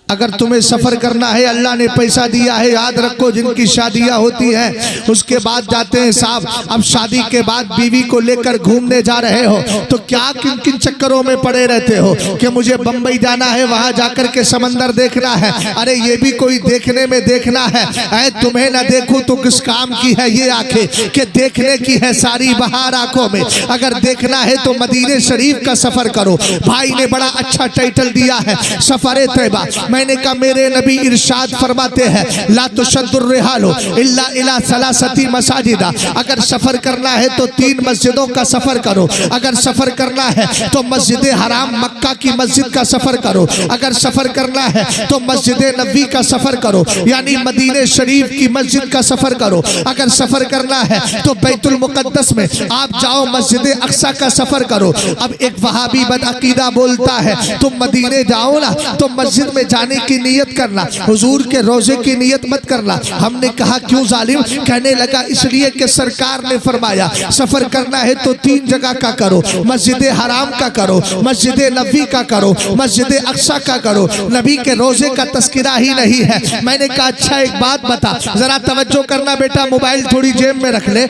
अगर तुम्हें सफर करना है, अल्लाह ने पैसा दिया है, याद रखो जिनकी शादियां होती हैं उसके बाद जाते हैं साहब, अब शादी के बाद बीवी को लेकर घूमने जा रहे हो तो क्या किन किन चक्करों में पड़े रहते हो कि मुझे बंबई जाना है, वहां जाकर के समंदर देखना है। अरे ये भी कोई देखने में देखना है, तुम्हें ना देखूं तो किस काम की है ये आंखें कि देखने की है सारी बहार आंखों में। अगर देखना है तो मदीने शरीफ का सफर करो। भाई ने बड़ा अच्छा टाइटल दिया है सफर तैबा। मैंने कहा मेरे नबी इरशाद फरमाते हैं ला तुशद्दुर रिहालु इल्ला इला सलासती मसाजिदा। अगर सफर करना है तो 3 मस्जिदों का सफर करो। अगर सफर करना है तो मस्जिद हराम मक्का की मस्जिद का सफर करो। अगर सफर करना है तो मस्जिद नबी का सफर करो, यानी मदीने शरीफ की मस्जिद का सफर करो। अगर सफर करना है तो बैतुल मुकद्दस में आप जाओ, मस्जिद अक्सा का सफर करो। अब एक वहाबी बदअकीदा बोलता है तुम मदीने जाओ ना तो मस्जिद में जाने की नियत करना, हुजूर के रोजे की नियत मत करना। हमने कहा क्यों जालिम? कहने लगा इसलिए कि सरकार ने फरमाया सफर करना है तो 3 जगह का करो, मस्जिद हराम का करो, मस्जिद नबी का करो, मस्जिद अक्सा का करो। नबी के रोजे का तस्करा ही नहीं है। मैंने कहा अच्छा एक बात बता, जरा तवज्जो करना बेटा, मोबाइल थोड़ी जेब में रख ले।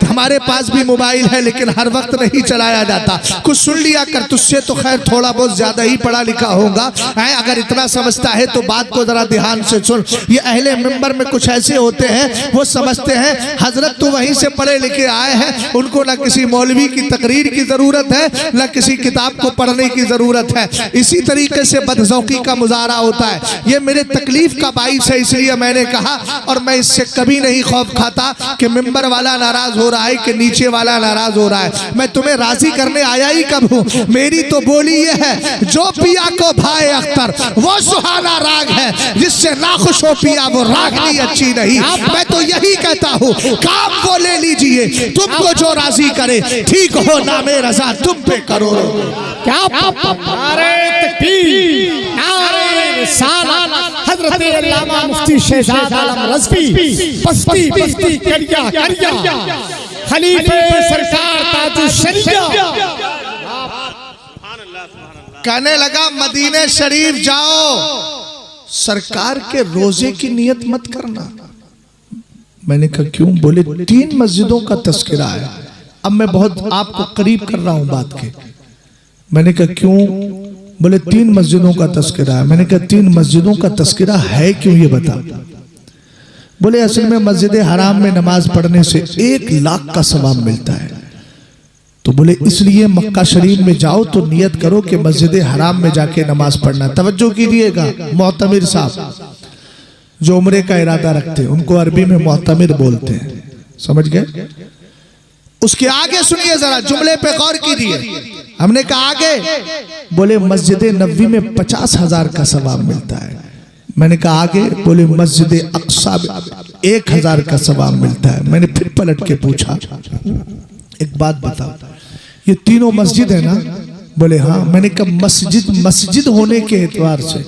हमारे पास भी मोबाइल है लेकिन हर वक्त नहीं चलाया जाता, कुछ सुन लिया कर, तुझसे तो खैर थोड़ा बहुत ज्यादा ही पढ़ा लिखा होगा। अगर इतना समझता है तो बात को जरा ध्यान से सुन। ये अहले मिंबर में कुछ ऐसे होते हैं वो समझते हैं हजरत तो वहीं से पढ़े लिखे आए हैं, उनको ना किसी मौलवी की तकरीर की जरूरत है ना किसी किताब को पढ़ने की जरूरत है। इसी तरीके से बदज़ौकी का मुजाहरा होता है। ये मेरे तकलीफ का बाइस है, इसलिए मैंने कहा, और मैं इससे कभी नहीं खौफ खाता कि मिंबर वाला नाराज हो रहा है कि नीचे वाला नाराज हो रहा है। मैं तुम्हें राजी करने आया ही कब हूँ। मेरी तो बोली ये है जो पिया को भाए अख्तर वो सुहाना राग है, जिससे नाखुश हो पिया वो रागनी अच्छी नहीं। मैं तो यही कहता हूँ काम वो ले लीजिए, तुमको जो राजी करे, ठीक हो नामे रजा तुम पे करो। क्या नारे तकबीर, नारे रिसालत, हजरत अल्लामा मुफ्ती शहजाद आलम रज़वी बस्ती बस्ती करिया करिया खलीफे सरकार ताजुल शरिया कहने लगा मदीने शरीफ जाओ, सरकार के रोजे की नियत मत करना। मैंने कहा क्यों? बोले 3 मस्जिदों का तस्करा है। अब मैं बहुत आपको करीब कर रहा हूं बात के। मैंने कहा क्यों? बोले 3 मस्जिदों का तस्करा है। मैंने कहा 3 मस्जिदों का तस्करा है क्यों ये बता। बोले असल में मस्जिद हराम में नमाज पढ़ने से 1 लाख का सवाब मिलता है। तो बोले इसलिए मक्का शरीफ में जाओ तो नियत करो कि मस्जिद हराम में जाके नमाज पढ़ना। तवज्जो कीजिएगा, मोहतमिर साहब जो उम्रे का इरादा रखते हैं उनको अरबी में मोहतमिर बोलते हैं, समझ गए? उसके आगे सुनिए जरा, जुमले पे गौर कीजिए। हमने कहा आगे, बोले मस्जिद नबवी में 50,000 का सवाब मिलता है। मैंने कहा आगे, बोले मस्जिद अक्सा में 1000 का सवाब मिलता है। मैंने फिर पलट के पूछा एक बात बताओ, ये तीनों मस्जिद है ना? बोले हाँ। मैंने कहा मस्जिद होने के एतबार से,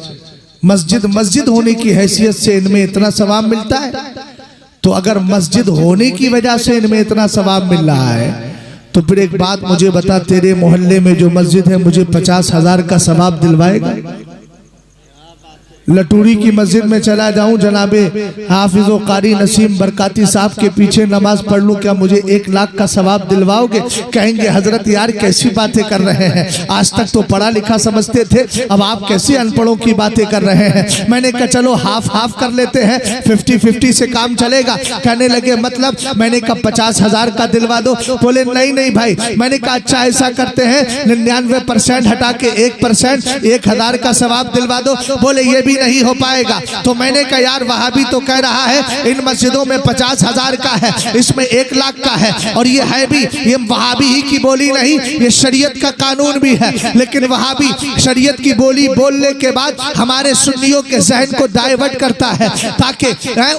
मस्जिद होने की हैसियत से इनमें इतना सवाब मिलता है? तो अगर मस्जिद होने की वजह से इनमें इतना सवाब मिल रहा है तो फिर एक बात मुझे बता, तेरे मोहल्ले में जो मस्जिद है मुझे 50,000 का सवाब दिलवाएगा? लटूरी की मस्जिद में चला जाऊं, जनाबे हाफिज़ो कारी नसीम बरकाती साहब के पीछे नमाज पढ़ लूं, क्या मुझे 1 लाख का सवाब दिलवाओगे? कहेंगे हजरत यार कैसी बातें कर रहे हैं, आज तक तो पढ़ा लिखा समझते थे, अब आप कैसे अनपढ़ों की बातें कर रहे हैं। मैंने कहा चलो हाफ कर लेते हैं, 50-50 से काम चलेगा। कहने लगे मतलब? मैंने कहा 50,000 का दिलवा दो। बोले नहीं भाई। मैंने कहा अच्छा ऐसा करते हैं 99% हटा के 1% 1000 का सवाब दिलवा दो। बोले ये भी नहीं हो पाएगा। तो मैंने कहा यार वहाबी तो कह रहा है इन मस्जिदों में 50,000 का है, इसमें 1 लाख का है, और ये है भी, ये वहाबी ही की बोली नहीं, ये शरीयत का कानून भी है। लेकिन वहाबी शरीयत की बोली बोलने के बाद हमारे सुन्नियों के जहन को डाइवर्ट करता है ताकि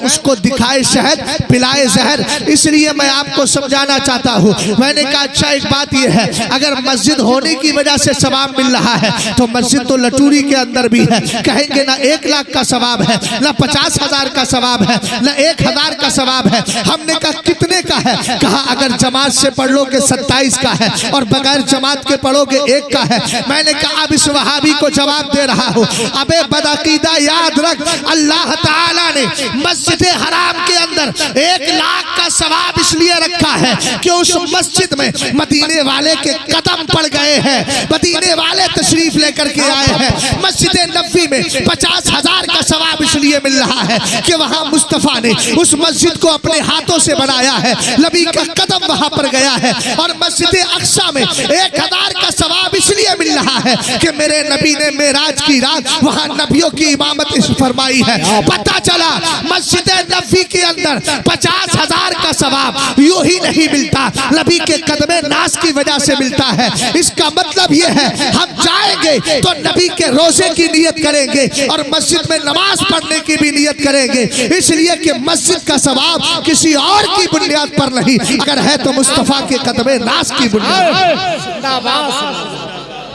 उसको दिखाए शहद पिलाए जहर। इसलिए मैं आपको समझाना चाहता हूँ। मैंने कहा अच्छा एक बात ये है, अगर मस्जिद होने की वजह से सवाब मिल रहा है तो मस्जिद तो लटूरी के अंदर भी है। कहेंगे ना 1 लाख का सवाब है, ना 50,000 का सवाब है, ना 1,000 का सवाब है। हमने कहा कितने का है? कहा अगर जमात से पढ़ लोगे 27 का है और बगैर जमात के पढ़ोगे 1 का है। मैंने कहा अब इस वहाबी को जवाब दे रहा हूँ, अबे बदअकीदा याद रख, अल्लाह ताला ने मस्जिद हराम के अंदर 1 लाख का सवाब इसलिए रखा है कि उस मस्जिद में मदीने वाले के कदम पड़ गए हैं, मदीने वाले तशरीफ लेकर के आए हैं। मस्जिद नबी में 50,000 का सवाब इसलिए मिल रहा है कि वहां मुस्तफा ने उस मस्जिद को अपने हाथों से बनाया है, नबी का कदम वहां पर गया है। और मस्जिद अक्सा में 1,000 का सवाब इसलिए मिल रहा है कि मेरे नबी ने मेराज की रात वहां नबियों की इमामत फरमाई है। पता चला मस्जिद नबी के अंदर 50,000 का सवाब यूं ही नहीं मिलता, नबी के कदमे नास की वजह से मिलता है। इसका मतलब यह है हम जाएंगे तो नबी के रोजे की नियत करेंगे और मस्जिद में नमाज पढ़ने की भी नियत करेंगे, इसलिए कि मस्जिद का सवाब किसी और की बुनियाद पर नहीं, अगर है तो मुस्तफा के कदमे नास की बुनियाद।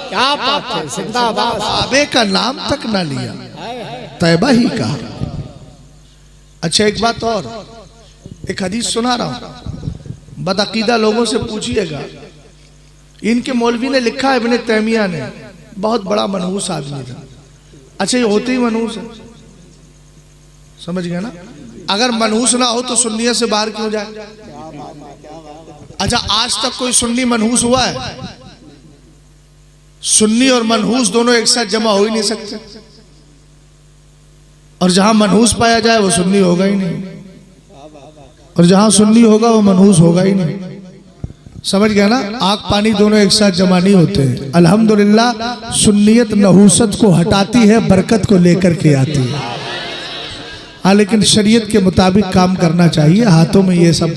क्या बात है, जिंदाबाद। काबे का नाम तक ना लिया, तैबा ही कहा। अच्छा एक बात और, एक हदीस सुना रहा हूं, बदअकीदा लोगों से पूछिएगा। इनके मौलवी ने लिखा है, इब्ने तैमिया ने, बहुत बड़ा मनहूस आदमी था। अच्छा ये होते ही मनहूस है, समझ गए ना? अगर मनहूस ना हो तो सुन्नियत से बाहर क्यों जाए? अच्छा आज तक कोई सुन्नी मनहूस हुआ है? सुन्नी और मनहूस दोनों एक साथ जमा हो ही नहीं सकते, और जहां मनहूस पाया जाए वो सुन्नी होगा ही नहीं, और जहां सुन्नी होगा वो मनहूस होगा ही नहीं। समझ गया ना? आग पानी दोनों एक साथ जमा नहीं होते। अल्हम्दुलिल्लाह सुन्नियत नहूसत को हटाती है, बरकत को लेकर के आती है। हाँ लेकिन शरीयत के मुताबिक काम करना चाहिए। हाथों में ये सब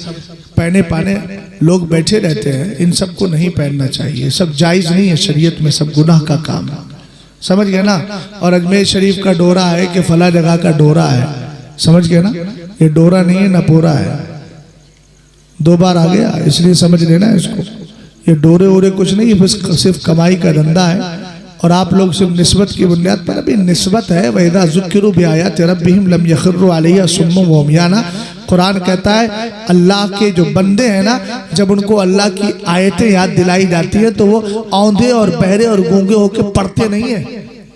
पहने पाने लोग बैठे रहते हैं, इन सब को नहीं पहनना चाहिए, सब जायज़ नहीं है शरीयत में, सब गुनाह का काम है। समझ गए ना? और अजमेर शरीफ का डोरा है कि फला जगह का डोरा है, समझ गए ना? ये डोरा नहीं है, नपोरा है। 2 बार आ गया, इसलिए समझ लेना इसको। ये डोरे ओरे कुछ नहीं है, बस सिर्फ कमाई का धंधा है। और आप लोग सिर्फ निस्बत की बुनियाद पर, अभी निस्बत है वैदा ज़ुक्किरू बिआयाति रब्बिहिम लम यख़िर्रू अलैहा सुम्मन व उम्याना। कुरान कहता है अल्लाह के जो बंदे हैं ना, जब उनको अल्लाह की आयतें याद दिलाई जाती है तो वो औंधे और बहरे और गूंगे होकर पढ़ते नहीं है।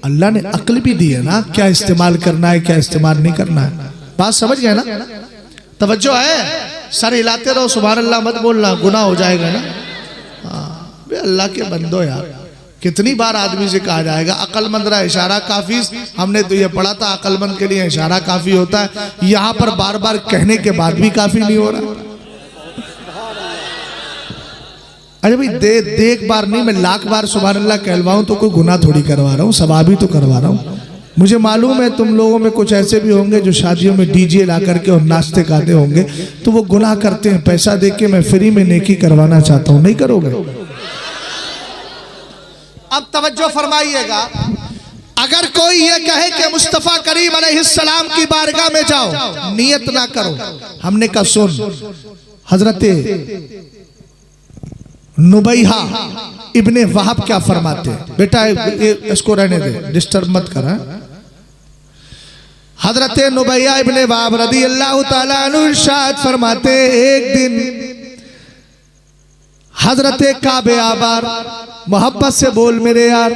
अल्लाह ने अक्ल भी दी है ना, क्या इस्तेमाल करना है क्या इस्तेमाल नहीं करना है। बात समझ गए ना? तवज्जो है? सर हिलाते रहो, सुभान अल्लाह मत बोलना, गुनाह हो जाएगा ना। हाँ अल्लाह के बंदो यार, कितनी बार आदमी से कहा जाएगा अक्लमंद रहा, इशारा काफी। हमने तो ये पढ़ा था अक्लमंद के लिए इशारा काफी होता है, यहाँ पर बार बार कहने के बाद भी काफी नहीं हो रहा। अरे भाई दे एक बार नहीं, मैं लाख बार सुभान अल्लाह कहलवाऊं तो कोई गुनाह थोड़ी करवा रहा हूँ, सवाब ही तो करवा रहा हूँ। मुझे मालूम है तुम लोगों में कुछ ऐसे भी होंगे जो शादियों में डीजे ला करके और नाचते गाते होंगे, तो वो गुनाह करते हैं। पैसा दे के मैं फ्री में नेकी करवाना चाहता हूँ, नहीं करोगे? अब तवज्जो फरमाइएगा, अगर कोई ये कहे कि मुस्तफ़ा करीम अलैहिस्सलाम की बारगाह में जाओ, नियत ना करो। हमने कहा सुन, हजरत नुबैहा इब्ने वहाब क्या फरमाते हैं? बेटा इसको रहने दे, डिस्टर्ब मत कर। हजरत नुबैहा इब्ने वहाब रज़ियल्लाहु ताला अन्हु इरशाद फरमाते, एक दिन हजरत काबे अहबार, मोहब्बत से बोल मेरे यार,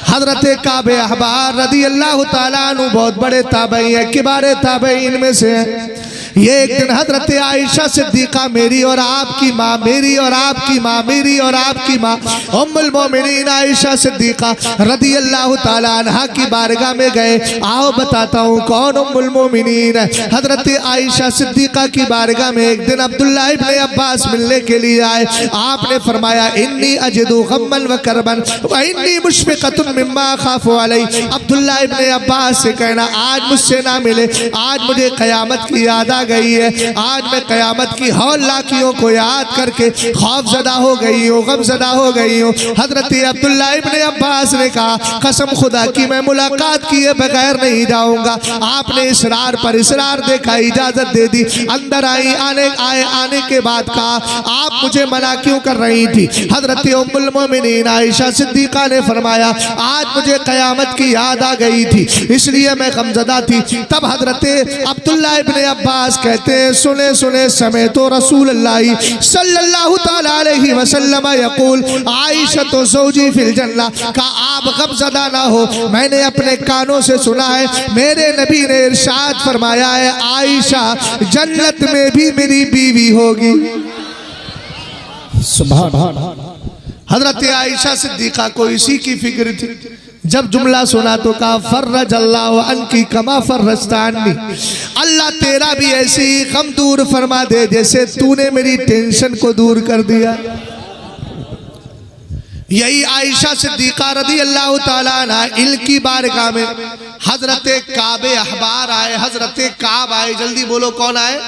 हजरत काबे अहबार रज़ियल्लाहु ताला अन्हु बहुत बड़े ताबई है, किबारे ताबईन में से है। ये एक दिन हजरत आयशा सिद्दीका, मेरी और आपकी माँ, मेरी और आपकी माँ, मेरी और आपकी माँ उम्मुल मोमिनीन आयशा सिद्दीका रज़ियल्लाहु ताला अन्हा की बारगाह में गए। आओ बताता हूँ कौन उम्मुल मोमिनीन है। हजरत आयशा सिद्दीका की बारगाह में एक दिन अब्दुल्लाह इब्ने अब्बास मिलने के लिए आए। आपने फरमाया इन्नी अजिदु गम्मन व करबन व इन्नी मुशफ़िक़तुन मिम्मा अख़ाफ़ु अलैहि। अब्दुल्लाह इब्ने अब्बास से कहना आज मुझसे ना मिले, आज मुझे क़यामत की याद आ आ गई है। आज मैं क़यामत की हौलाकियों को याद करके खौफज़दा हो गई हूँ, गमज़दा हो गई हूँ। हज़रत अब्दुल्ला इब्न अब्बास ने कहा कसम खुदा की मैं मुलाकात किए बगैर नहीं जाऊँगा। आपने इसरार पर इसरार देखा, इजाज़त दे दी, अंदर आई। आने के बाद कहा आप मुझे मना क्यों कर रही थी? हज़रत उम्मुल मोमिनीन आयशा सिद्दीक़ा ने फरमाया आज मुझे क़यामत की याद आ गई थी इसलिए मैं गमज़दा थी। तब हज़रत अब्दुल्ला इब्न अब्बास कहते हैं सुने सुने समय तो रसूलुल्लाह सल्लल्लाहु तआला अलैहि वसल्लम यक़ूल आयशा तो ज़ौजी फिल जन्नह, का आप गमज़दा ना हो, मैंने अपने कानों से सुना है मेरे नबी ने इरशाद फरमाया है आयशा जन्नत में भी मेरी बीवी होगी। हज़रत आयशा सिद्दीक़ा को इसी की फिक्र थी। जब जुमला सुना तो कहा फर्रज अल्लाह अन्की कमा फर्रजतानी, अल्लाह तेरा भी ऐसे ही गम दूर फरमा दे जैसे तूने मेरी टेंशन को दूर कर दिया। यही आयशा सिद्दीक़ा रज़ी अल्लाह ताला अन्हा इल्म की बारगाह में हज़रत काबे अहबार आए, हज़रत काब आए, जल्दी बोलो कौन आए?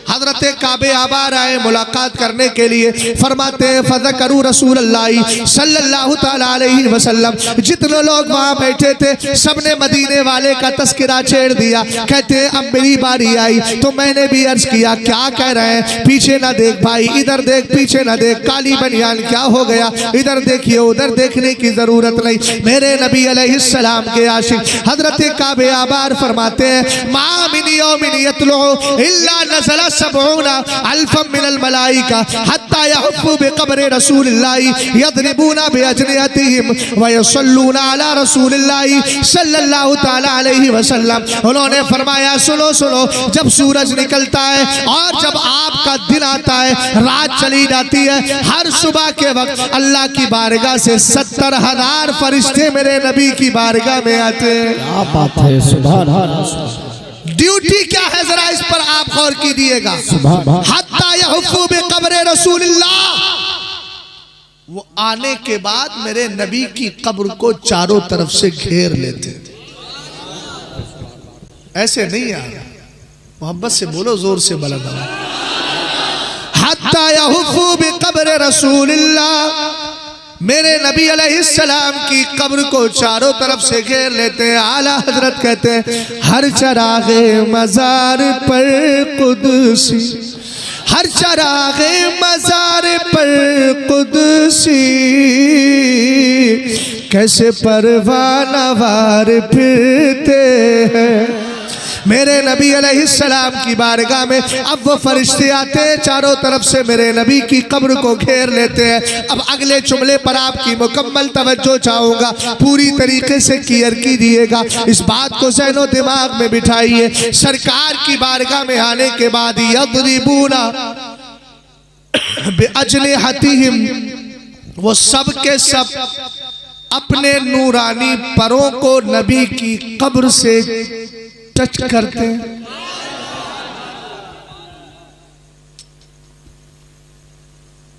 हज़रत काबे अहबार आए मुलाकात करने के लिए। फरमाते हैं फ़ज़करू रसूलल्लाह सल्लल्लाहु तआला अलैहि वसल्लम, जितने लोग वहाँ बैठे थे सबने मदीने वाले का तस्करा छेड़ दिया। कहते हैं अब मेरी बारी आई तो मैंने भी अर्ज़ किया क्या कह रहे हैं? पीछे ना देख भाई, इधर देख, पीछे ना देख, काली बनियान क्या हो गया? इधर देखिए, उधर देखने की ज़रूरत नहीं। मेरे नबी अलैहिस्सलाम के आशिक हज़रत काबे अहबार फरमाते हैं मा मिन यौमिन यतलु इल्ला नज़ला सबऊना अल्फम मिनल मलाइका हत्ता यहफ़्फ़ू बिक़ब्रि रसूलिल्लाह यदरिबूना बिअजनिहतिहिम व यसल्लूना अला रसूलिल्लाह सल्लल्लाहु तआला अलैहि वसल्लम। उन्होंने फरमाया सुनो सुनो, जब सूरज निकलता है और जब आपका दिन आता है, रात चली जाती है, हर सुबह के वक्त अल्लाह की बारगाह से 70,000 फरिश्ते मेरे नबी की बारगाह में आते हैं। क्या बात है, सुभान अल्लाह। ड्यूटी क्या है जरा इस पर आप गौर कीजिएगा। हत्ता यहफ़्फ़ू बिक़ब्रि रसूलिल्लाह, वो आने के बाद मेरे नबी की कब्र को चारों तरफ से घेर लेते थे। ऐसे नहीं आया, मोहब्बत से बोलो, जोर से बुलंद आवाज़। हत्ता यहफ़्फ़ू बिक़ब्रि रसूलिल्लाह, मेरे नबी अलैहिस्सलाम की कब्र को चारों तरफ से घेर लेते हैं। आला हजरत कहते हैं हर चरागे मज़ार पर कुदसी, हर चरागे मज़ार पर कुदसी, कैसे परवाना वार फिरते हैं। मेरे नबी अलैहिस्सलाम की बारगाह में अब वो फरिश्ते आते हैं, चारों तरफ से मेरे नबी की कब्र को घेर लेते हैं। अब अगले जुमले पर आपकी मुकम्मल तवज्जो चाहूँगा, पूरी तरीके से क्लियर कीजिएगा, इस बात को ज़हनो दिमाग में बिठाइए। सरकार की बारगाह में आने के बाद यदरिबूना बिअजनिहतिहिम, वो सब के सब अपने नूरानी परों को नबी की कब्र से टच करते हैं।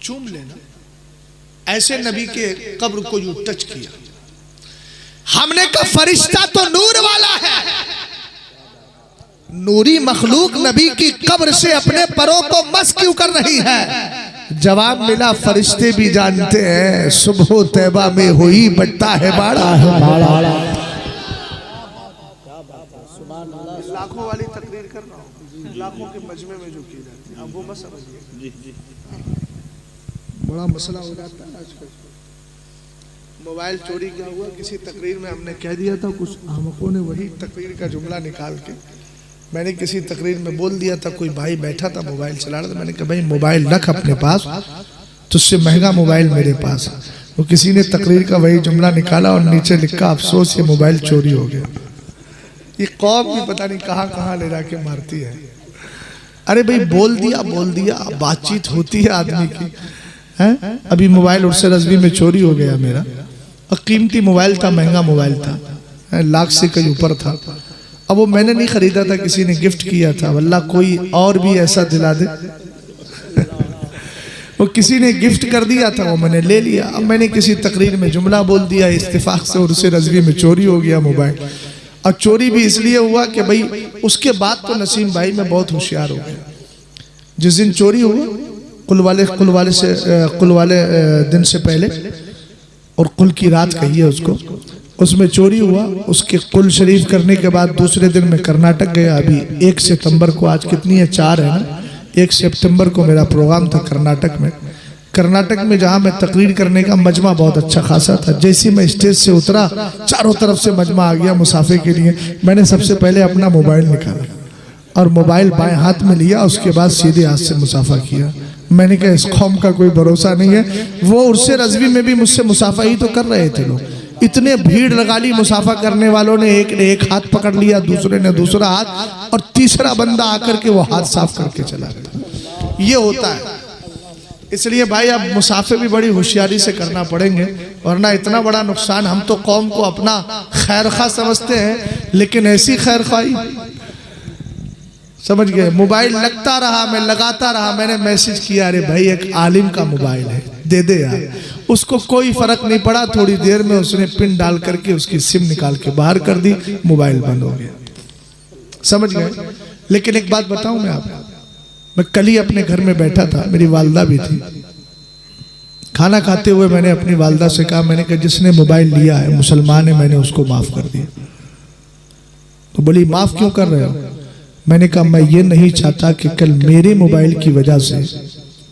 चूम लेना, ऐसे नबी के कब्र को यूं टच किया। हमने कहा फरिश्ता तो नूर वाला है, नूरी मखलूक नबी की कब्र से अपने परों को मस क्यों कर रही है? जवाब मिला फरिश्ते भी जानते हैं सुबह तैबा में हुई बट्टा है बाड़ा। लाखों वाली तकरीर कर रहा हूँ, लाखों के मजमे में जो की जाती है, अब वो मत समझिए। बड़ा मसला हो जाता है आजकल। मोबाइल चोरी क्या हुआ, किसी तकरीर में हमने कह दिया था, कुछ हमको ने वही तकरीर का जुमला निकाल के मैंने किसी तकरीर में बोल दिया था। कोई भाई बैठा था मोबाइल चला रहा था, मैंने कहा भाई मोबाइल रख अपने पास, तुझसे महंगा मोबाइल मेरे पास है। वो किसी ने तकरीर का वही जुमला निकाला और नीचे लिखा अफसोस ये मोबाइल चोरी हो गया। ये कौम भी पता नहीं कहाँ कहाँ ले जाके मारती है। अरे भाई बोल दिया, बातचीत होती है आदमी की है। अभी मोबाइल उससे रजवी में चोरी हो गया मेरा, और कीमती मोबाइल था, महंगा मोबाइल था, लाख से कहीं ऊपर था। अब वो मैंने नहीं खरीदा था, किसी ने गिफ्ट किया था। अल्लाह कोई और भी ऐसा दिला दे। वो किसी ने गिफ्ट कर दिया था, वो मैंने ले लिया। अब मैंने किसी तकरीर में जुमला बोल दिया इत्तेफाक से, और उससे रजवी में चोरी हो गया मोबाइल। और चोरी भी इसलिए हुआ कि भाई उसके बाद तो नसीम भाई मैं बहुत होशियार हो गया। जिस दिन चोरी हुआ कुल वाले दिन से पहले, और कुल की रात कही है उसको, उसमें चोरी हुआ। उसके कुल शरीफ करने के बाद दूसरे दिन मैं कर्नाटक गया। अभी 1 सितंबर को, आज कितनी है, 4 है ना, 1 सितंबर को मेरा प्रोग्राम था कर्नाटक में। कर्नाटक में जहाँ मैं तकरीर करने का, मजमा बहुत अच्छा खासा था। जैसे मैं स्टेज से उतरा, चारों तरफ से मजमा आ गया मुसाफे के लिए। मैंने सबसे पहले अपना मोबाइल निकाला और मोबाइल बाएं हाथ में लिया, उसके बाद सीधे हाथ से मुसाफा किया। मैंने कहा इस कौम का कोई भरोसा नहीं है। वो उर्से रज़वी में भी मुझसे मुसाफा ही तो कर रहे थे लोग। इतने भीड़ लगा ली मुसाफा करने वालों ने, एक ने एक हाथ पकड़ लिया, दूसरे ने दूसरा हाथ, और तीसरा बंदा आकर के वो हाथ साफ करके चला गया। ये होता है। इसलिए भाई अब मुसाफे भी बड़ी होशियारी से करना पड़ेंगे, वरना इतना बड़ा नुकसान। हम तो कौम को अपना खैर खा समझते हैं, लेकिन ऐसी खैर खाई, समझ गए। मोबाइल लगता रहा, मैं लगाता रहा। मैंने मैसेज किया, अरे भाई एक आलिम का मोबाइल है, दे दे यार। उसको कोई फर्क नहीं पड़ा। थोड़ी देर में उसने पिन डाल करके उसकी सिम निकाल के बाहर कर दी, मोबाइल बंद हो गया, समझ गए। लेकिन एक बात बताऊं मैं आपको, मैं कल ही अपने घर में बैठा था, मेरी वालदा भी थी। खाना खाते हुए मैंने अपनी वालदा से कहा, मैंने कहा जिसने मोबाइल लिया है मुसलमान है, मैंने उसको माफ कर दिया। तो बोली माफ क्यों कर रहे हो? मैंने कहा मैं ये नहीं चाहता कि कल मेरे मोबाइल की वजह से,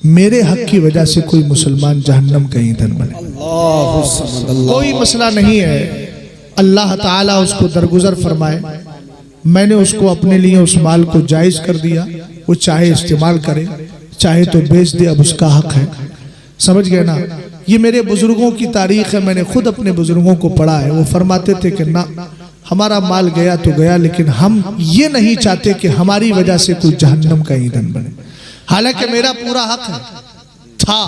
मेरे हक की वजह से कोई मुसलमान जहन्नम का ईंधन बने। कोई मसला नहीं है, अल्लाह ताला उसको दरगुजर फरमाए। मैंने उसको अपने लिए उस माल को जायज कर दिया, वो चाहे इस्तेमाल करे चाहे तो बेच दे, अब उसका हक है, समझ गए ना। ये मेरे बुजुर्गों की तारीख है, मैंने खुद अपने बुजुर्गों को पढ़ा है। वो फरमाते थे कि ना, हमारा माल गया तो गया, लेकिन हम ये नहीं चाहते कि हमारी वजह से कोई जहन्नम का ईंधन बने। हालांकि मेरा पूरा हक है, था,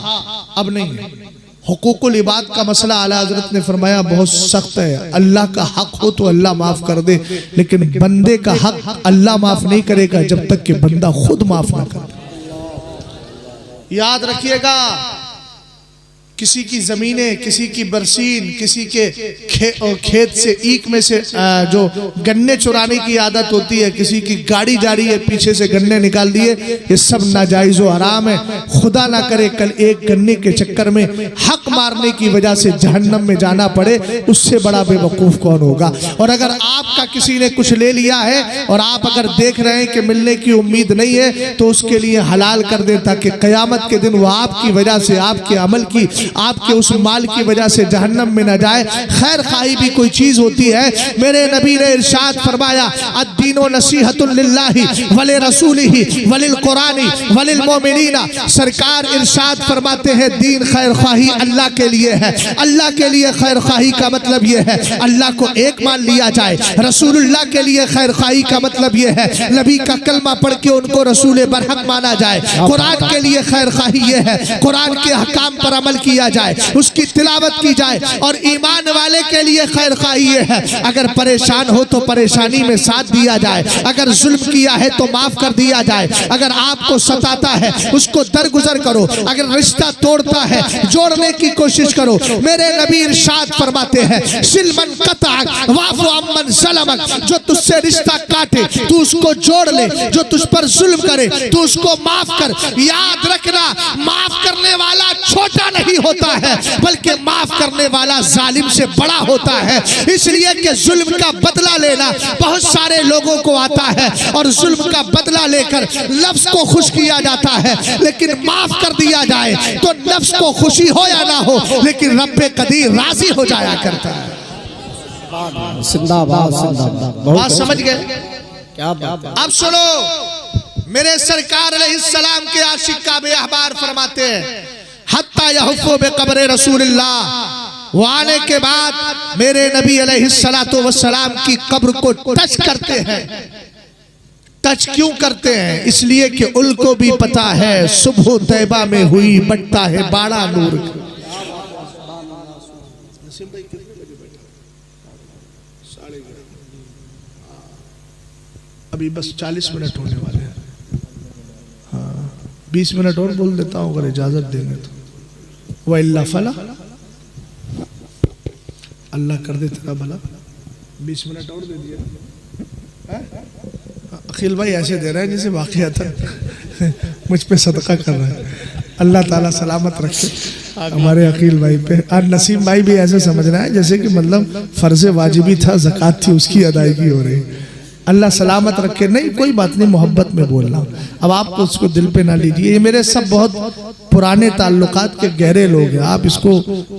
अब नहीं है। हुकूकुल इबाद का मसला आला हजरत ने फरमाया बहुत सख्त है। अल्लाह का हक हो तो अल्लाह माफ कर दे, लेकिन बंदे का हक अल्लाह माफ नहीं करेगा जब तक कि बंदा खुद माफ ना करे। याद रखिएगा, किसी की जमीनें, किसी की बरसीन, किसी के खेत से ईख में से जो गन्ने चुराने की आदत होती है, किसी की गाड़ी जा रही है पीछे से गन्ने निकाल दिए, ये सब नाजायज व हराम है। खुदा ना करे कल एक गन्ने के चक्कर में हक मारने की वजह से जहन्नम में जाना पड़े, उससे बड़ा बेवकूफ कौन होगा। और अगर आपका किसी ने कुछ ले लिया है और आप अगर देख रहे हैं कि मिलने की उम्मीद नहीं है, तो उसके लिए हलाल कर दें, ताकि कयामत के दिन वो आपकी वजह से, आपके अमल की, आपके उस माल की वजह से जहन्नम में न जाए। खैर खाई भी कोई चीज होती है। मेरे नबी ने इरशाद फरमाया, अद्दीनो नसीहतुन लिल्लाहि वले रसूलिहि वलिल कुरानी वलिल मोमिनीना। सरकार इरशाद फरमाते हैं, दीन खैर खाही अल्लाह के लिए है। अल्लाह के लिए खैर खाही का मतलब यह है अल्लाह को एक मान लिया जाए। रसूलुल्लाह के लिए खैर खाही का मतलब यह है नबी का कलमा पढ़ के उनको रसूल बरहक माना जाए। कुरान के लिए खैर खाही यह है कुरान के हकाम पर अमल किया जाए, उसकी तिलावत की जाए। और ईमान वाले के लिए खैर खाही ये है, अगर परेशान हो तो परेशानी में साथ दिया जाए, अगर जुल्म किया है तो माफ कर दिया जाए, अगर आपको सताता है उसको दरगुजर करो, अगर रिश्ता तोड़ता है जोड़ने की कोशिश करो। मेरे नबी इरशाद फरमाते हैं, सिलमन कतअक वाफु अम्मन ज़लमक। जो तुझसे रिश्ता काटे तू उसको जोड़ ले, जो तुझ पर जुल्म करे तू उसको माफ कर। याद रखना, माफ करने वाला छोटा नहीं होता है, बल्कि माफ करने वाला जालिम से बड़ा होता है। इसलिए कि जुल्म का बदला लेना बहुत सारे लोगों को आता है, और जुल्म का बदला लेकर नफ्स को खुश किया जाता है। लेकिन माफ कर दिया जाए तो नफ्स को खुशी हो या ना हो, लेकिन रब्बे कदीर राजी हो जाया करता है। जिंदाबाद जिंदाबाद। बात समझ गए? क्या बात। अब सुनो, मेरे सरकार अलैहिस्सलाम के आशिक काबे अहबार फरमाते हैं, हत्ता यहुफ़्फ़ु बिक़ब्र रसूलिल्लाह। वो आने के बाद मेरे नबी अलैहिस्सलातु वस्सलाम की कब्र को टच करते हैं। टच क्यों करते हैं? इसलिए कि उनको भी पता है सुबह तैबा में हुई बटता है बाड़ा नूर। अभी बस 40 मिनट होने वाले हैं। हाँ, 20 मिनट और बोल देता हूँ अगर इजाजत देंगे तो। वल्ला फला, अल्लाह कर दे तेरा भला। 20 मिनट और दे दिए। अखिल भाई ऐसे दे रहे हैं जैसे वाकईतन मुझ पे सदका कर रहा है। अल्लाह ताला सलामत रखे हमारे अकील भाई पे। और नसीम भाई भी ऐसे समझ रहा है जैसे कि मतलब फर्ज वाजिबी था, ज़कात थी, उसकी अदायगी हो रही। अल्लाह सलामत रखे। नहीं कोई बात नहीं, मोहब्बत में बोलना। अब आप उसको दिल पे ना लीजिए। ये मेरे सब बहुत पुराने ताल्लुकात के गहरे लोग हैं, आप इसको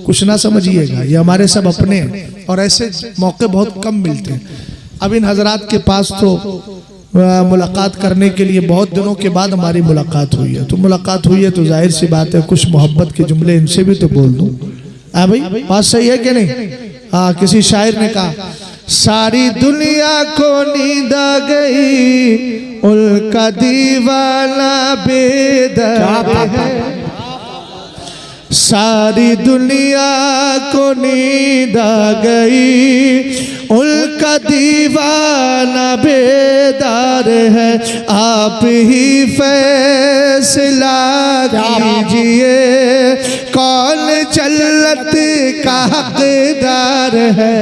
कुछ ना समझिएगा। ये हमारे सब अपने हैं और ऐसे मौके बहुत कम मिलते हैं। अब इन हजरात के पास तो मुलाकात करने के लिए बहुत दिनों के बाद हमारी मुलाकात हुई है। तो मुलाकात हुई है तो जाहिर सी बात है कुछ मोहब्बत के जुमले इनसे भी तो बोल दूं। भाई बात सही है कि नहीं? हाँ, किसी शायर ने कहा सारी दुनिया को नींद आ गई, उनका दीवाना बेदर्द है। सारी दुनिया को नींद आ गई, उनका दीवाना बेदार है। आप ही फैसला कीजिए, कौन जन्नत का हकदार है।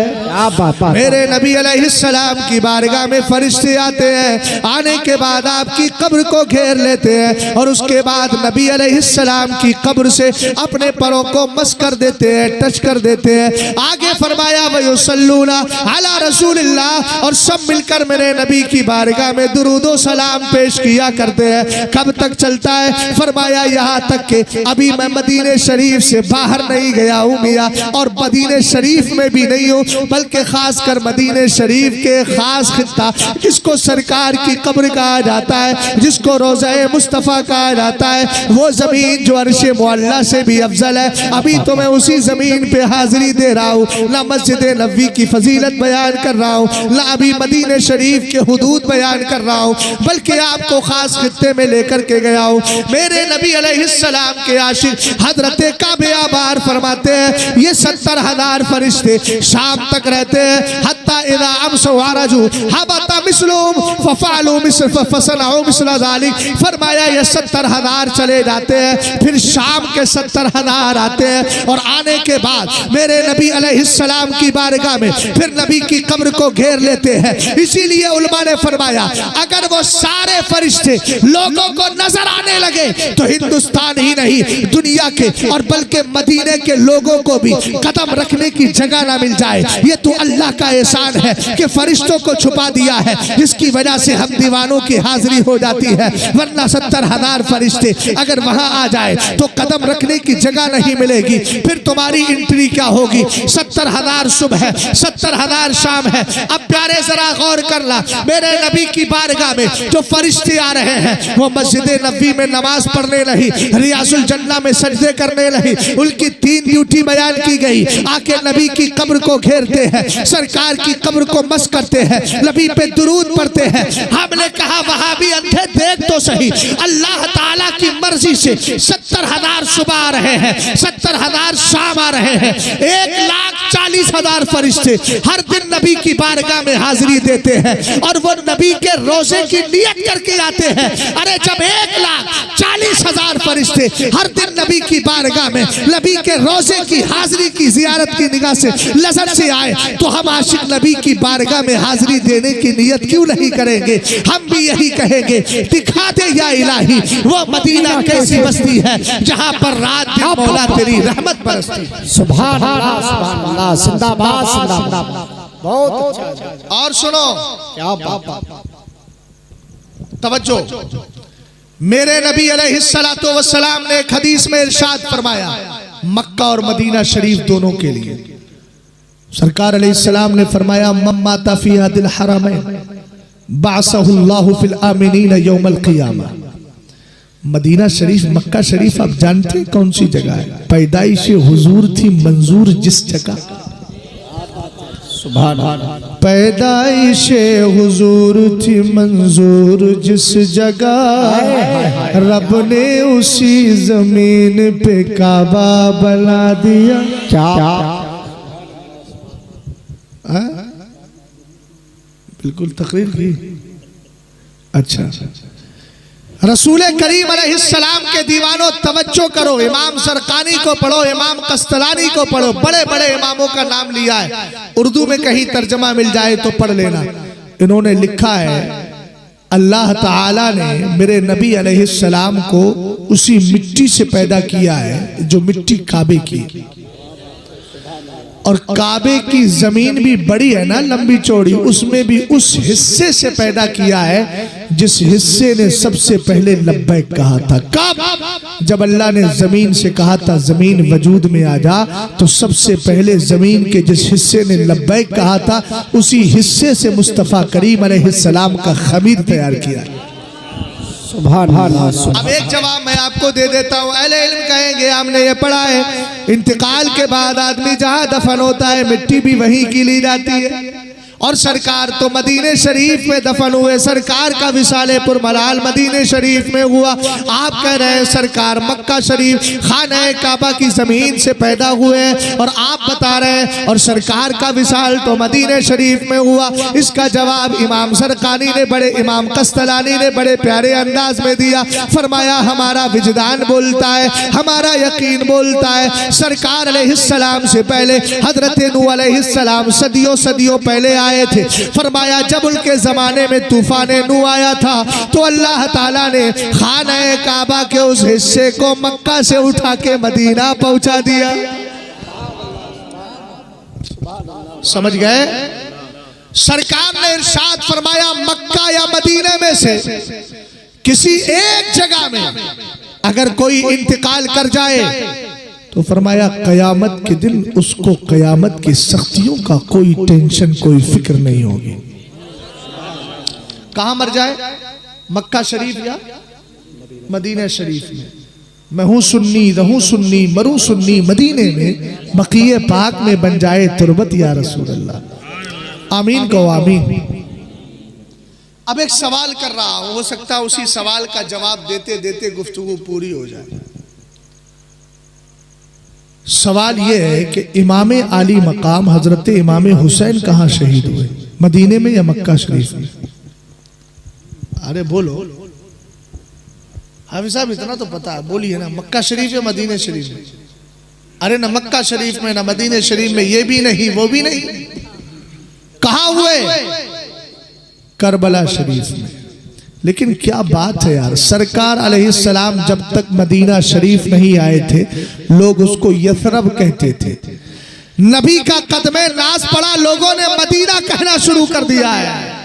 मेरे नबी अलैहिस्सलाम की बारगाह में फरिश्ते आते हैं। आने के बाद आपकी कब्र को घेर लेते हैं और उसके बाद नबी अलैहिस्सलाम की कब्र से अपने परों को मस कर देते हैं, टच कर देते हैं। आगे फरमाया वयुसल्लूना अला रसूलिल्लाह, और सब मिलकर मेरे नबी की बारगाह में दुरूदो सलाम पेश किया करते हैं। कब तक चलता है? फरमाया यहाँ तक कि अभी मैं मदीने शरीफ से बाहर नहीं गया हूँ मियाँ, और मदीने शरीफ में भी नहीं हूँ, बल्कि खास कर मदीने शरीफ के खास खित्ता जिसको सरकार की कब्र कहा जाता है, जिसको रोज़ा मुस्तफ़ा कहा जाता है, वो जमीन जो अर्शे मुअल्ला से भी अफजल है। अभी तो मैं उसी जमीन पे हाजिरी दे रहा हूँ, ना मस्जिद नबवी की फजीलत बयान कर रहा हूँ, ना अभी मदीने शरीफ के हुदूद बयान कर रहा हूँ, बल्कि आपको खास खित्ते में लेकर के गया हूँ। मेरे नबी अलैहिस्सलाम के आशिक हजरत काबे आबार फरमाते हैं ये 70,000 फरिश्ते शाम तक रहते हैं। हत्ता इज़ा अमसू अरजू हबता मिस्लुम फफअलू मिस्ल फसनऊ मिस्ल ज़ालिक। फरमाया ये 70,000 चले जाते हैं, फिर शाम के 70,000 आते हैं, और आने के बाद मेरे नबी अलैहिस्सलाम की बारगाह में फिर नबी की कब्र को घेर लेते हैं। इसीलिए उलमा ने फरमाया अगर वो सारे फरिश्ते लोगों को नजर आने लगे तो हिंदुस्तान ही नहीं दुनिया के और बल्कि मदीने के लोगों को भी कदम रखने की जगह ना मिल जाए। ये तो अल्लाह का एहसान है कि फरिश्तों को छुपा दिया है, जिसकी वजह से हम दीवानों की हाजिरी हो जाती है। वरना 70,000 फरिश्ते अगर वहां आ जाए तो कदम रखने की जगह नहीं मिलेगी। फिर तुम्हारी एंट्री क्या होगी? 70,000 सुबह है, 70,000 शाम है। अब प्यारे जरा गौर करना, मेरे नबी की बारगाह में जो फरिश्ते आ रहे हैं वो मस्जिद नबवी में नमाज पढ़ने नहीं, रियाजुल जन्ना में सजदे करने नहीं। उनकी 3 ड्यूटी बयान की गई। आके नबी की कब्र को घेरते हैं, सरकार की कब्र को मस करते हैं, नबी पे दुरूद पढ़ते हैं। हमने कहा वहां भी अंधे देख तो सही, अल्लाह ताला की मर्जी से 70,000 सुबह आ रहे हैं, 70,000 शाम आ रहे हैं। 1,40,000 फरिश्ते हर दिन नबी की बारगाह में हाजिरी देते हैं और वो नबी के रोजे की नियत करके आते हैं। अरे जब 1,40,000 फरिश्ते हर दिन नबी की बारगाह में नबी के रोजे की हाजिरी की जियारत की निगाह से नजर से आए तो हम आशिक नबी की बारगाह में हाजिरी देने की नियत क्यों नहीं करेंगे? हम भी यही कहेंगे दिखा दे या इलाही वो मदीना कैसी बस्ती है जहाँ पर रात दिन मौला तेरी रहमत बरसती। सुभान अल्लाह, सुभान अल्लाह, जिंदाबाद जिंदाबाद। बहुत अच्छा। और सुनो क्या बात, तवज्जो, मेरे नबी अलैहिस्सलातु वस्सलाम ने एक हदीस में इरशाद फरमाया मक्का और मदीना शरीफ दोनों के लिए सरकार अलैहिस्सलाम ने फरमाया मम्मा तफी दिल हरमैन बासहुल्लाहु फिल आमिनीन यौमल क़ियामा। मदीना शरीफ मक्का शरीफ आप जानते हैं कौन सी जगह है? पैदाइश हुजूर थी मंजूर जिस जगह, सुभान अल्लाह, पैदाइश हुजूर थी मंजूर जिस जगह, रब ने उसी जमीन पे काबा बना दिया। क्या बिल्कुल तकरीर की। अच्छा रसूल करीम अलैहिस्सलाम के दीवानों तवज्जो करो, इमाम सरकानी को पढ़ो, इमाम कस्तलानी को पढ़ो, बड़े बड़े इमामों का नाम लिया है। उर्दू में कहीं तर्जमा मिल जाए तो पढ़ लेना। इन्होंने लिखा है अल्लाह ताला ने मेरे नबी अलैहिस्सलाम को उसी मिट्टी से पैदा किया है जो मिट्टी काबे की, और काबे की जमीन भी बड़ी है ना, लंबी चौड़ी, उसमें भी उस हिस्से से पैदा किया है जिस हिस्से ने सबसे पहले लब्बैक कहा था। कब? जब अल्लाह ने जमीन से कहा था जमीन वजूद में आ जा, तो सबसे पहले जमीन के जिस हिस्से ने लब्बैक कहा था उसी हिस्से से मुस्तफ़ा करीम अलैहिस्सलाम का खमीर तैयार किया। अब एक जवाब मैं आपको दे देता हूँ। अहले इल्म कहेंगे हमने ये पढ़ा है इंतकाल के बाद आदमी जहाँ दफन होता है मिट्टी भी वहीं की ली जाती है, और सरकार तो मदीने शरीफ में दफन हुए, सरकार का विसाले पुरमलाल मदीने शरीफ में हुआ। आप कह रहे हैं सरकार मक्का शरीफ खाना काबा की जमीन से पैदा हुए हैं, और आप बता रहे हैं और सरकार का विसाल तो मदीने शरीफ में हुआ। इसका जवाब इमाम सरकानी ने, बड़े इमाम कस्तलानी ने बड़े प्यारे अंदाज में दिया। फरमाया हमारा विजदान बोलता है, हमारा यकीन बोलता है, सरकार अलैहिस्सलाम से पहले हजरत नूह अलैहिस्सलाम सदियों सदियों पहले आए थे। फरमाया जब उनके जमाने में तूफान नूह आया था तो अल्लाह ताला ने खाना काबा के उस हिस्से को मक्का से उठा के मदीना पहुंचा दिया। समझ गए? सरकार ने इरशाद फरमाया मक्का या मदीने में से किसी एक जगह में अगर कोई इंतकाल कर जाए तो फरमाया कयामत के दिन उसको कयामत की सख्तियों का कोई टेंशन कोई फिक्र नहीं होगी। कहां मर जाए? मक्का शरीफ या मदीना शरीफ में। मैं हूं सुन्नी, रहूं सुन्नी, मरूं सुन्नी, मदीने में बकीए पाक में बन जाए तुरबत या रसूल अल्लाह। आमीन कहो आमीन। अब एक सवाल कर रहा हूं, हो सकता है उसी सवाल का जवाब देते देते गुफ्तगू पूरी हो जाए। सवाल यह है कि इमाम आली मकाम हजरत इमाम हुसैन कहाँ शहीद हुए, मदीने में या मक्का शरीफ में? अरे बोलो हाफिज साहब, इतना तो पता है, बोलिए ना, मक्का शरीफ या मदीने शरीफ में? अरे ना मक्का शरीफ में ना मदीने शरीफ में, ये भी नहीं वो भी नहीं। कहाँ हुए? करबला शरीफ में। लेकिन क्या बात है यार, सरकार अलैहिस्सलाम जब तक मदीना शरीफ नहीं आए थे लोग उसको यथरब कहते थे। नबी का कदमे नाज पड़ा, लोगों ने मदीना कहना शुरू कर दिया है।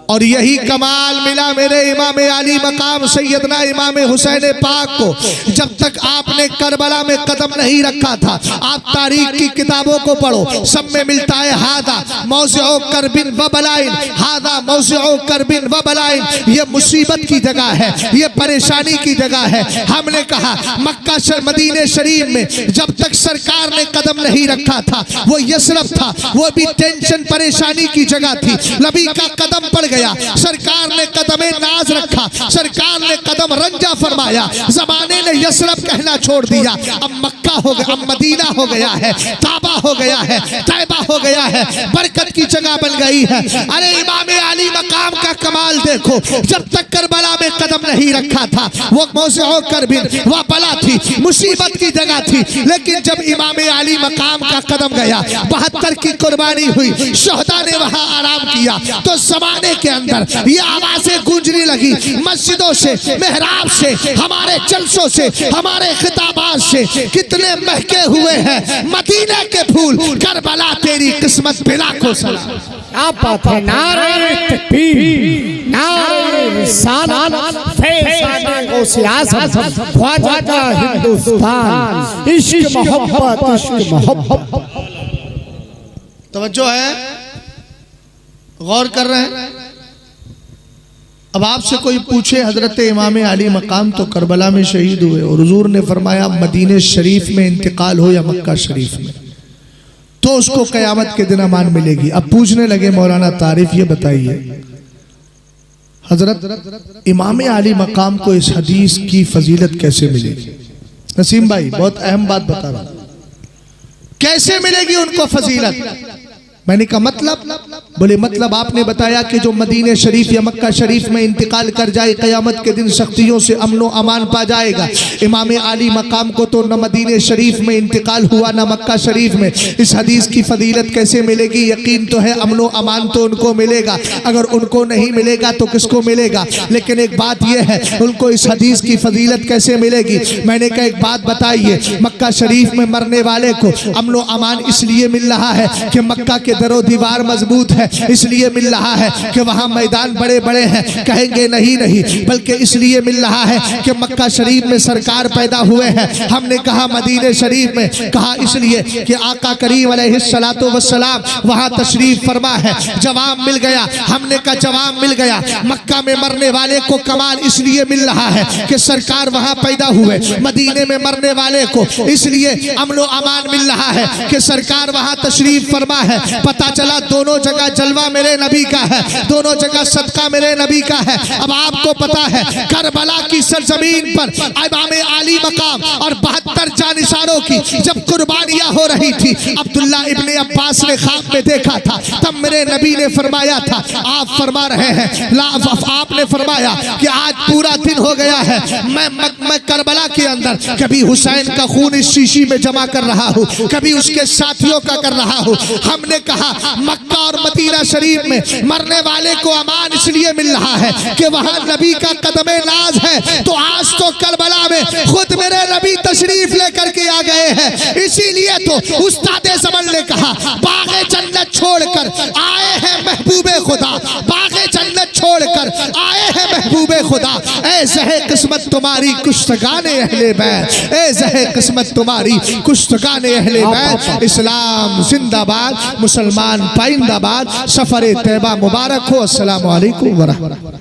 और यही कमाल मिला मेरे इमाम आली मकाम सैयदना इमाम हुसैन पाक को। जब तक आपने करबला में कदम नहीं रखा था, आप तारीख की किताबों को पढ़ो, सब में मिलता है हादा मौज़िउ करबिन व बलाइन, हादा मौज़िउ करबिन व बलाइन। ये मुसीबत की जगह है, ये परेशानी की जगह है। हमने कहा मक्का मदीने शरीफ में जब तक सरकार ने कदम नहीं रखा था वो यसरफ था, वो भी टेंशन परेशानी की जगह थी। नबी का कदम पड़ गया, सरकार ने कदमे नाज रखा, सरकार ने कदम रंजा फरमाया, जमाने ने यसरफ कहना छोड़ दिया। अब मक्का हो गया, अब मदीना हो गया है, काबा हो गया है, तैबा हो गया है, बरकत की जगह बन गई है। अरे इमाम आली मकाम का कमाल देखो, जब तक करबला में कदम नहीं रखा था वो मौज़िउ करबिन वह बला थी, मुसीबत की जगह थी। लेकिन जब इमाम आली मकाम का कदम गया, 72 की कुर्बानी हुई, शोहदा ने वहां आराम किया, तो जमाने के अंदर ये आवाजें गूंजने लगी, मस्जिदों से, मेहराब से, हमारे जलसों से, हमारे खिताबात से कितने महके हुए हैं मदीने के फूल। करबला तेरी किस्मत बिला को सलाम। क्या बात है, नारे तकबीर, नारे रिसालत, फैज़ाने गौसे आज़म, ख्वाजा का हिंदुस्तान, इश्क मोहब्बत, इश्क मोहब्बत। तवज्जो है, गौर कर रहे हैं? अब आपसे कोई पूछे हजरत इमाम आली मकाम तो करबला में शहीद हुए और हुजूर ने फरमाया मदीने शरीफ में इंतकाल हो या मक्का शरीफ में, तो उसको कयामत के दिन अमान मिलेगी। अब पूछने लगे मौलाना तारीफ ये बताइए हजरत इमाम आली मकाम को इस हदीस की फजीलत कैसे मिलेगी? नसीम भाई बहुत अहम बात बता रहा हूं, कैसे मिलेगी उनको फजीलत? मैंने कहा मतलब? बोले मतलब आपने बताया कि जो मदीने शरीफ या मक्का शरीफ में इंतकाल कर जाए क़यामत के दिन सख्तियों से अमनो अमान पा जाएगा। इमाम आली मकाम को तो न मदीने शरीफ में इंतकाल हुआ न मक्का शरीफ में, इस हदीस की फजीलत कैसे मिलेगी? यकीन तो है अमनो अमान तो उनको मिलेगा, अगर उनको नहीं मिलेगा तो किसको मिलेगा? लेकिन एक बात यह है, उनको इस हदीस की फजीलत कैसे मिलेगी? मैंने कहा एक बात बताइए, मक्का शरीफ में मरने वाले को अमनो अमान इसलिए मिल रहा है कि मक्का के दरो दीवार मजबूत है, इसलिए मिल रहा है कि वहाँ मैदान बड़े बड़े हैं, कहेंगे नहीं, बल्कि इसलिए मिल रहा है कि मक्का शरीफ में सरकार पैदा हुए हैं। हमने कहा मदीने शरीफ में, कहा इसलिए कि आका करीम अलैहिस्सलातु वस्सलाम वहाँ तशरीफ फरमा है। जवाब मिल गया, हमने कहा जवाब मिल गया। मक्का में मरने वाले को कमाल इसलिए मिल रहा है कि सरकार वहाँ पैदा हुए, मदीने में मरने वाले को इसलिए अमन व अमान मिल रहा है कि सरकार वहाँ तशरीफ फरमा है। पता चला दोनों जगह जलवा मेरे नबी का है, दोनों जगह सदका मेरे नबी का है। अब आपको पता है करबला की सरजमीन पर इमाम आली मकाम और 72 जानिसारों की जब कुर्बानियां हो रही थी, अब्दुल्ला इब्ने अब्बास ने ख्वाब में देखा था, तब मेरे नबी ने फरमाया था, आप फरमा रहे हैं, आपने फरमाया कि आज पूरा दिन हो गया है, मैं करबला के अंदर कभी हुसैन का खून इस शीशी में जमा कर रहा हूँ, कभी उसके साथियों का कर रहा हूँ। हमने कहा मक्का और मदीना शरीफ में मरने वाले को अमान इसलिए मिल रहा है कि वहाँ नबी का कदमे नाज है। तो आज तो करबला में खुद मेरे नबी तशरीफ लेकर के आ गए हैं, इसीलिए तो उस्तादे ज़मान ने कहा बाग़े जन्नत छोड़कर आए हैं महबूबे खुदा, बाग़े जन्नत छोड़कर आए हैं महबूबे खुदा। ऐ ज़हे किस्मत तुम्हारी कुश्तगाने अहले बैत, ऐ ज़हे किस्मत तुम्हारी कुश्तगाने अहले बैत। इस्लाम जिंदाबाद, मुसलमान पाइंदाबाद। सफर तैबा मुबारक हो। अस्सलामु अलैकुम व रहमतुल्लाह।